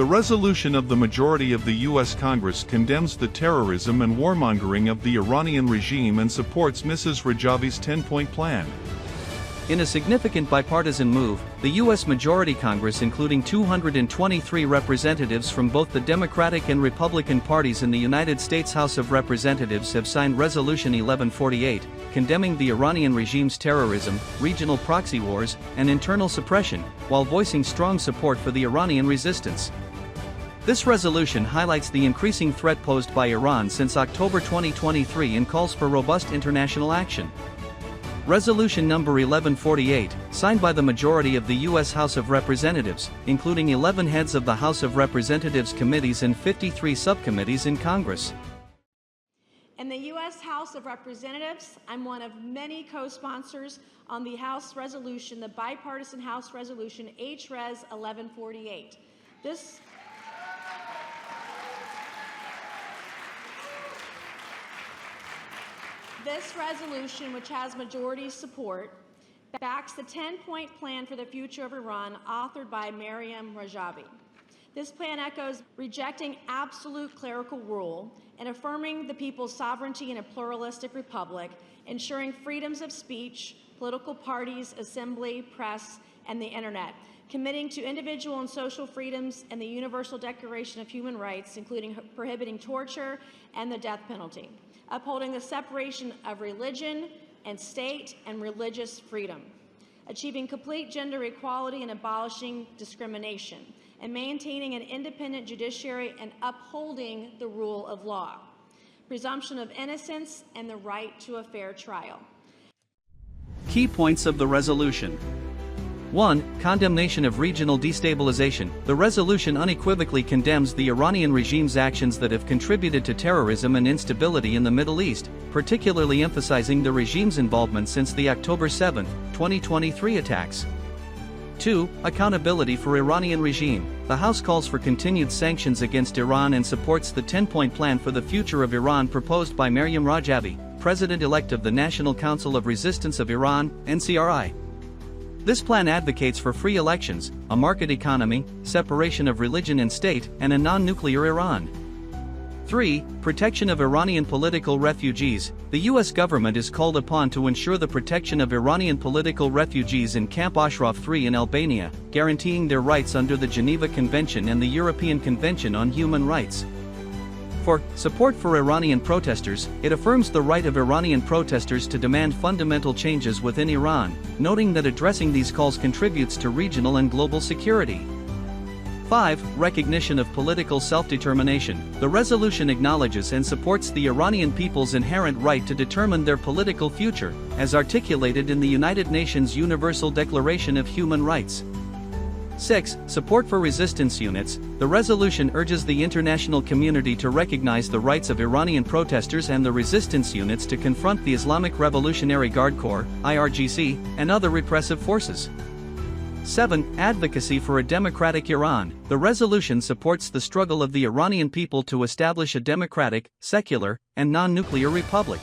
resolution of the majority of the U.S. Congress condemns the terrorism and warmongering of the Iranian regime and supports Mrs. Rajavi's 10-point plan. In a significant bipartisan move, the U.S. Majority Congress, including 223 representatives from both the Democratic and Republican parties in the United States House of Representatives, have signed Resolution 1148, condemning the Iranian regime's terrorism, regional proxy wars, and internal suppression, while voicing strong support for the Iranian resistance. This resolution highlights the increasing threat posed by Iran since October 2023 and calls for robust international action. Resolution number 1148, signed by the majority of the U.S. House of Representatives, including 11 heads of the House of Representatives committees and 53 subcommittees in Congress. In the U.S. House of Representatives, I'm one of many co-sponsors on the House resolution, the bipartisan House resolution H-Res 1148. This resolution, which has majority support, backs the 10-point plan for the future of Iran authored by Rajavi. This plan echoes rejecting absolute clerical rule and affirming the people's sovereignty in a pluralistic republic, ensuring freedoms of speech, political parties, assembly, press, and the internet, committing to individual and social freedoms and the Universal Declaration of Human Rights, including prohibiting torture and the death penalty, upholding the separation of religion and state and religious freedom, achieving complete gender equality and abolishing discrimination, and maintaining an independent judiciary and upholding the rule of law, presumption of innocence, and the right to a fair trial. Key points of the resolution. 1. Condemnation of regional destabilization. The resolution unequivocally condemns the Iranian regime's actions that have contributed to terrorism and instability in the Middle East, particularly emphasizing the regime's involvement since the October 7, 2023 attacks. 2. Accountability for Iranian regime. The House calls for continued sanctions against Iran and supports the 10-point plan for the future of Iran proposed by Rajavi, President-elect of the National Council of Resistance of Iran, NCRI. This plan advocates for free elections, a market economy, separation of religion and state, and a non-nuclear Iran. 3. Protection of Iranian political refugees. The U.S. government is called upon to ensure the protection of Iranian political refugees in Camp Ashraf III in Albania, guaranteeing their rights under the Geneva Convention and the European Convention on Human Rights. 4. Support for Iranian protesters. It affirms the right of Iranian protesters to demand fundamental changes within Iran, noting that addressing these calls contributes to regional and global security. 5. Recognition of political self-determination. The resolution acknowledges and supports the Iranian people's inherent right to determine their political future, as articulated in the United Nations Universal Declaration of Human Rights. 6. Support for resistance units. The resolution urges the international community to recognize the rights of Iranian protesters and the resistance units to confront the Islamic Revolutionary Guard Corps, IRGC, and other repressive forces. 7. Advocacy for a democratic Iran. The resolution supports the struggle of the Iranian people to establish a democratic, secular, and non-nuclear republic.